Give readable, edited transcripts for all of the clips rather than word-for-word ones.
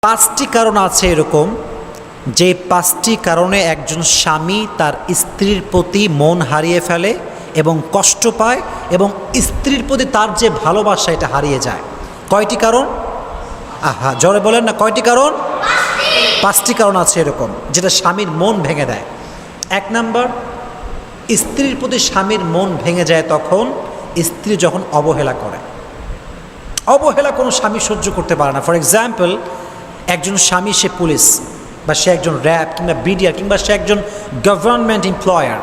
পাঁচটি কারণ আছে এরকম যে পাঁচটি কারণে একজন স্বামী তার স্ত্রীর প্রতি মন হারিয়ে ফেলে এবং কষ্ট পায় এবং স্ত্রীর প্রতি তার যে ভালোবাসা এটা হারিয়ে যায়। কয়টি কারণ? আহা, জোরে বলেন না, কয়টি কারণ? পাঁচটি কারণ আছে এরকম যেটা স্বামীর মন ভেঙে দেয়। এক নাম্বার, স্ত্রীর প্রতি স্বামীর মন ভেঙে যায় তখন স্ত্রী যখন অবহেলা করে। অবহেলা কোনো স্বামী সহ্য করতে পারে না। ফর এক্সাম্পল, একজন স্বামী, সে পুলিশ বা সে একজন র্যাব কিংবা বিডিআর কিংবা সে একজন গভর্নমেন্ট এমপ্লয়ার,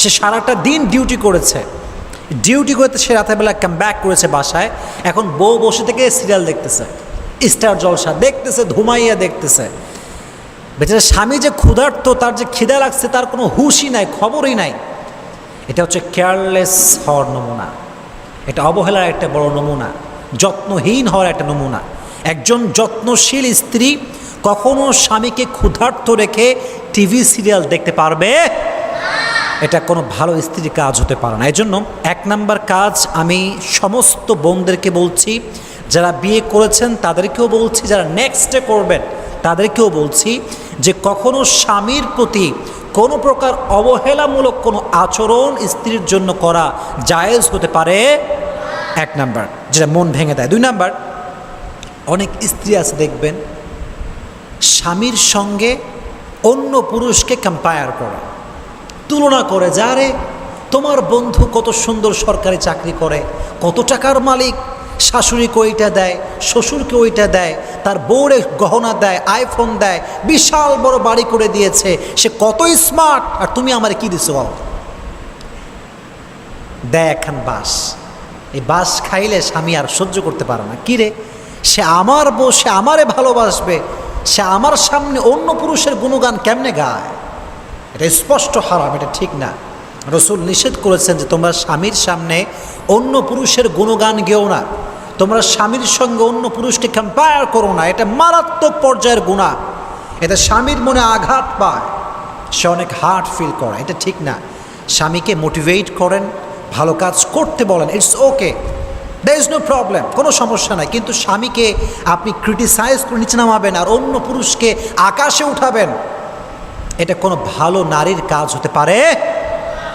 সে সারাটা দিন ডিউটি করেছে, ডিউটি করতে সে রাতেরবেলা কাম ব্যাক করেছে বাসায়। এখন বউ বসে থেকে সিরিয়াল দেখতেছে, স্টার জলসা দেখতেছে, ধুমাইয়া দেখতেছে। বেচারা স্বামী যে ক্ষুধার্ত, তার যে খিদা লাগছে তার কোনো হুশই নাই, খবরই নাই। এটা হচ্ছে কেয়ারলেস হওয়ার নমুনা, এটা অবহেলার একটা বড় নমুনা, যত্নহীন হওয়ার একটা নমুনা। একজন যত্নশীল স্ত্রী কখনো স্বামীকে ক্ষুধার্ত রেখে টিভি সিরিয়াল দেখতে পারবে? এটা কোনো ভালো স্ত্রীর কাজ হতে পারে না। এই জন্য এক নাম্বার কাজ আমি সমস্ত বোনদেরকে বলছি, যারা বিয়ে করেছেন তাদেরকেও বলছি, যারা নেক্সটে করবেন তাদেরকেও বলছি যে কখনো স্বামীর প্রতি কোনো প্রকার অবহেলামূলক কোনো আচরণ স্ত্রীর জন্য করা জায়েজ হতে পারে। এক নাম্বার, যেটা মন ভেঙে দেয়। দুই নাম্বার, অনেক স্ত্রী আছে দেখবেন স্বামীর সঙ্গে অন্য পুরুষকে কম্পেয়ার করে, তুলনা করে, যারে তোমার বন্ধু কত সুন্দর সরকারি চাকরি করে, কত টাকার মালিক, শাশুড়িকে ওইটা দেয়, শ্বশুরকে ওইটা দেয়, তার বউরে গহনা দেয়, আইফোন দেয়, বিশাল বড় বাড়ি করে দিয়েছে, সে কত স্মার্ট, আর তুমি আমার কি দিছো? দেয় একখান বাস। এই বাস খাইলে স্বামী আর সহ্য করতে পারে না। কিরে, সে আমার বউ, সে আমারে ভালোবাসবে, সে আমার সামনে অন্য পুরুষের গুণগান কেমনে গায়? এটা স্পষ্ট হারাম, এটা ঠিক না। রসুল নিষেধ করেছেন যে তোমরা স্বামীর সামনে অন্য পুরুষের গুণগান গেও না, তোমরা স্বামীর সঙ্গে অন্য পুরুষকে কম্পেয়ার করো না। এটা মারাত্মক পর্যায়ের গুনাহ, এটা স্বামীর মনে আঘাত পায়, সে অনেক হার্ট ফিল করে, এটা ঠিক না। স্বামীকে মোটিভেট করেন, ভালো কাজ করতে বলেন, it's okay, there is no problem, কোনো সমস্যা নাই। কিন্তু স্বামীকে আপনি ক্রিটিসাইজ করে নিচে নামাবেন আর অন্য পুরুষকে আকাশে উঠাবেন, এটা কোনো ভালো নারীর কাজ হতে পারে?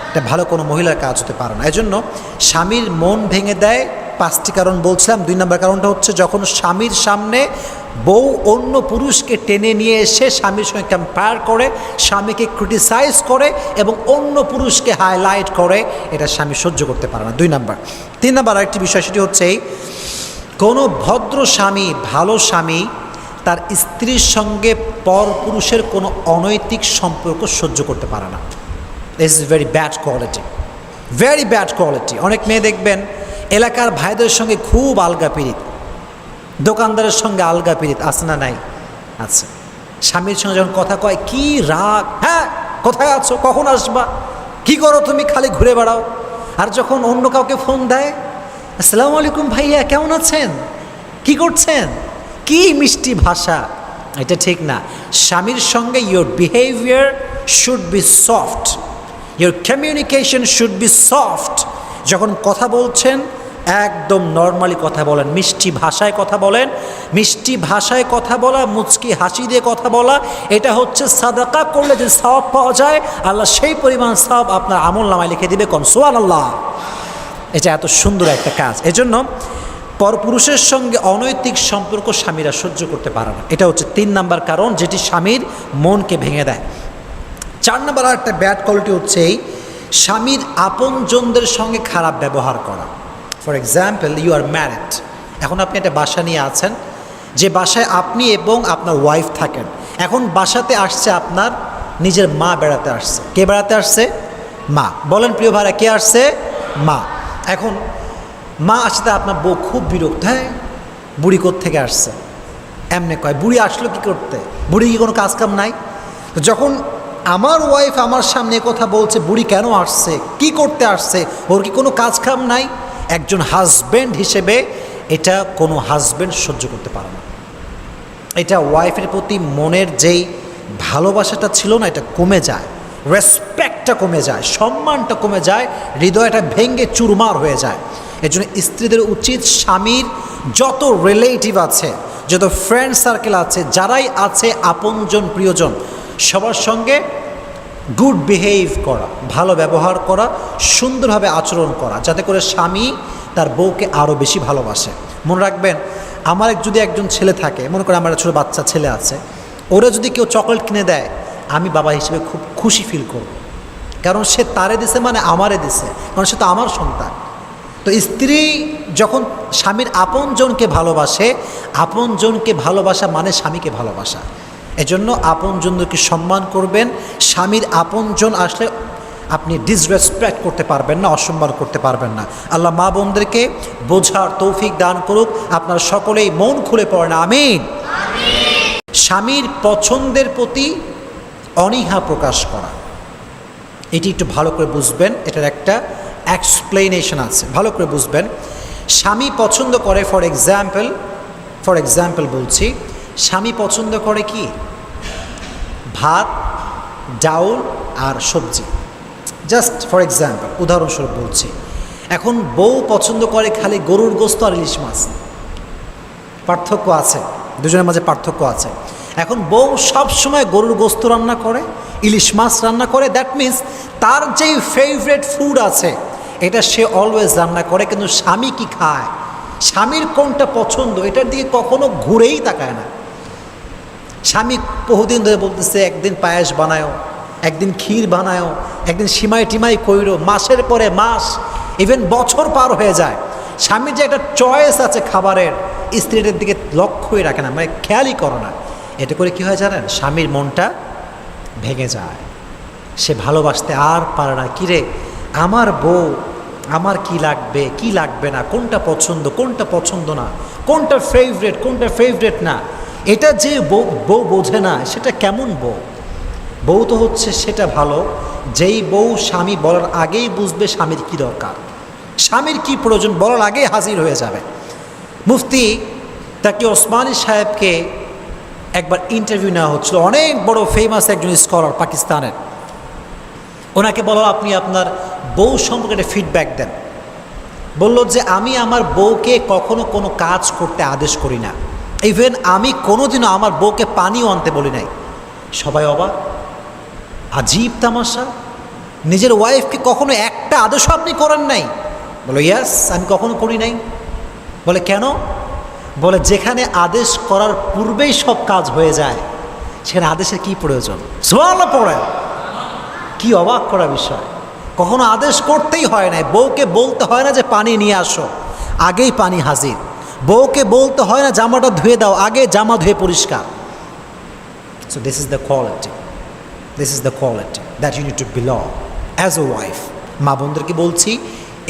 এটা ভালো কোনো মহিলার কাজ হতে পারে না। এজন্য স্বামীর মন ভেঙে দেয় পাঁচটি কারণ বলছিলাম। দুই নম্বর কারণটা হচ্ছে যখন স্বামীর সামনে বউ অন্য পুরুষকে টেনে নিয়ে এসে স্বামীর সঙ্গে কম্পেয়ার করে, স্বামীকে ক্রিটিসাইজ করে এবং অন্য পুরুষকে হাইলাইট করে, এটা স্বামী সহ্য করতে পারে না। দুই নম্বর। তিন নম্বর আরেকটি বিষয়, সেটি হচ্ছে কোনো ভদ্র স্বামী, ভালো স্বামী তার স্ত্রীর সঙ্গে পর পুরুষের কোনো অনৈতিক সম্পর্ক সহ্য করতে পারে না। This is very bad quality, very bad quality. অনেক মেয়ে দেখবেন এলাকার ভাইদের সঙ্গে খুব আলগা পিরিত, দোকানদারের সঙ্গে আলগা পিরিত, আছে না নাই? আচ্ছা। স্বামীর সঙ্গে যখন কথা কয় কি রাগ, হ্যাঁ কোথায় আছো, কখন আসবা, কি করো তুমি, খালি ঘুরে বেড়াও। আর যখন অন্য কাউকে ফোন দেয়, আসসালামু আলাইকুম ভাইয়া, কেমন আছেন, কি করছেন, কি মিষ্টি ভাষা। এটা ঠিক না। স্বামীর সঙ্গে your behaviour should be soft, your communication should be soft. যখন কথা বলছেন একদম নর্মালি কথা বলেন, মিষ্টি ভাষায় কথা বলেন। মিষ্টি ভাষায় কথা বলা, মুচকি হাসি দিয়ে কথা বলা, এটা হচ্ছে সাদাকা করলে যে সওয়াব পাওয়া যায়, আল্লাহ সেই পরিমাণ সওয়াব আপনার আমলনামায় লিখে দিবে। কোন সুবহানাল্লাহ। এটা এত সুন্দর একটা কাজ। এজন্য পরপুরুষের সঙ্গে অনৈতিক সম্পর্ক স্বামীরা সহ্য করতে পারে না। এটা হচ্ছে তিন নাম্বার কারণ যেটি স্বামীর মনকে ভেঙে দেয়। চার নাম্বার আর একটা ব্যাড কোয়ালিটি হচ্ছে স্বামীর আপনজনদের সঙ্গে খারাপ ব্যবহার করা। For example, you are married, এখন আপনি একটা বাসা নিয়ে আছেন, যে বাসায় আপনি এবং আপনার ওয়াইফ থাকেন। এখন বাসাতে আসছে আপনার নিজের মা বেড়াতে আসছে। কে বেড়াতে আসছে? মা। বলেন প্রিয় ভাইরা, কে আসছে? মা। এখন মা আসতে আপনার বউ খুব বিরক্ত, হ্যাঁ বুড়ি কোত্থেকে আসছে, এমনি কয়, বুড়ি আসলো কি করতে, বুড়ি কি কোনো কাজ কাম নাই? তো যখন আমার ওয়াইফ আমার সামনে কথা বলছে, বুড়ি কেন আসছে, কি করতে আসছে, ওর কি কোনো কাজ কাম নাই? একজন হাজব্যান্ড হিসেবে এটা কোনো হাজব্যান্ড সহ্য করতে পারে না। এটা ওয়াইফের প্রতি মনের যেই ভালোবাসাটা ছিল না, এটা কমে যায়, রেসপেক্টটা কমে যায়, সম্মানটা কমে যায়, হৃদয়টা ভেঙে চুরমার হয়ে যায়। এজন্য স্ত্রীদের উচিত স্বামীর যত রিলেটিভ আছে, যত ফ্রেন্ড সার্কেল আছে, যারাই আছে আপনজন প্রিয়জন, সবার সঙ্গে গুড বিহেভ করা, ভালো ব্যবহার করা, সুন্দরভাবে আচরণ করা, যাতে করে স্বামী তার বউকে আরও বেশি ভালোবাসে। মনে রাখবেন, আমার যদি একজন ছেলে থাকে, মনে করে আমার ছোটো বাচ্চা ছেলে আছে, ওরা যদি কেউ চকলেট কিনে দেয়, আমি বাবা হিসেবে খুব খুশি ফিল করব, কারণ সে তারে দিছে মানে আমারে দিছে, কারণ সে তো আমার সন্তান। তো স্ত্রী যখন স্বামীর আপনজনকে ভালোবাসে, আপনজনকে ভালোবাসা মানে স্বামীকে ভালোবাসা। এজন্য আপনজনকে সম্মান করবেন। স্বামীর আপনজন আসলে আপনি ডিসরেসপেক্ট করতে পারবেন না, অসম্মান করতে পারবেন না। আল্লাহ মা বোনদেরকে বোঝার তৌফিক দান করুক। আপনারা সকলেই মন খুলে পড়েন আমিন। স্বামীর পছন্দের প্রতি অনীহা প্রকাশ করা, এটি একটু ভালো করে বুঝবেন, এটার একটা এক্সপ্লেনেশন আছে, ভালো করে বুঝবেন। স্বামী পছন্দ করে, ফর এক্সাম্পল বলছি, স্বামী পছন্দ করে কি? ভাত, ডাউল আর সবজি। জাস্ট ফর এক্সাম্পল, উদাহরণস্বরূপ বলছি। এখন বউ পছন্দ করে খালি গরুর গোস্ত আর ইলিশ মাছ। পার্থক্য আছে, দুজনের মাঝে পার্থক্য আছে। এখন বউ সব সময় গরুর গোস্ত রান্না করে, ইলিশ মাছ রান্না করে, দ্যাট মিন্স তার যেই ফেভারিট ফুড আছে এটা সে অলওয়েজ রান্না করে। কিন্তু স্বামী কি খায়, স্বামীর কোনটা পছন্দ, এটার দিকে কখনো ঘুরেই তাকায় না। স্বামী বহুদিন ধরে বলতেছে একদিন পায়েস বানায়ও, একদিন ক্ষীর বানায়ও, একদিন সিমাই টিমাই কইরো, মাসের পরে মাস, ইভেন বছর পার হয়ে যায়। স্বামীর যে একটা চয়েস আছে খাবারের, স্ত্রীদের দিকে লক্ষ্যই রাখে না, মানে খেয়ালই করো না। এতে করে কী হয় জানেন? স্বামীর মনটা ভেঙে যায়, সে ভালোবাসতে আর পারে না। কিরে আমার বউ, আমার কি লাগবে কি লাগবে না, কোনটা পছন্দ কোনটা পছন্দ না, কোনটা ফেভারেট না, এটা যে বউ বোঝে না, সেটা কেমন বউ? বউ তো হচ্ছে সেটা ভালো যেই বউ স্বামী বলার আগেই বুঝবে স্বামীর কী দরকার, স্বামীর কী প্রয়োজন, বলার আগেই হাজির হয়ে যাবে। মুফতি তাকে ওসমানী সাহেবকে একবার ইন্টারভিউ নেওয়া হচ্ছিল, অনেক বড় ফেমাস একজন স্কলার পাকিস্তানের। ওনাকে বলো আপনি আপনার বউ সম্পর্কে একটা ফিডব্যাক দেন। বলল যে আমি আমার বউকে কখনো কোনো কাজ করতে আদেশ করি না, ইভেন আমি কোনোদিনও আমার বউকে পানিও আনতে বলি নাই। সবাই অবাক, আজীব তামাশা, নিজের ওয়াইফকে কখনো একটা আদেশও আপনি করেন নাই? বলো ইয়াস, আমি কখনো করি নাই। বলে কেন? বলে যেখানে আদেশ করার পূর্বেই সব কাজ হয়ে যায়, সেখানে আদেশের কি প্রয়োজন? সুবহানাল্লাহ পড়ে। কি অবাক করা বিষয়, কখনো আদেশ করতেই হয় না। বউকে বলতে হয় না যে পানি নিয়ে আসো, আগেই পানি হাজির। বউকে বলতে হয় না জামাটা ধুয়ে দাও, আগে জামা ধুয়ে পরিষ্কার। So this is the quality that you need to belong as a wife. মা বোনদেরকে বলছি,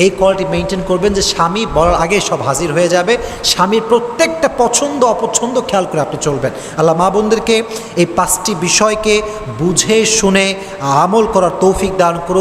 এই কোয়ালিটি মেনটেন করবেন যে স্বামী বলার আগে সব হাজির হয়ে যাবে। স্বামীর প্রত্যেকটা পছন্দ অপছন্দ খেয়াল করে আপনি চলবেন। আল্লাহ মা বোনদেরকে এই 5টি বিষয়কে বুঝে শুনে আমল করার তৌফিক দান করুন।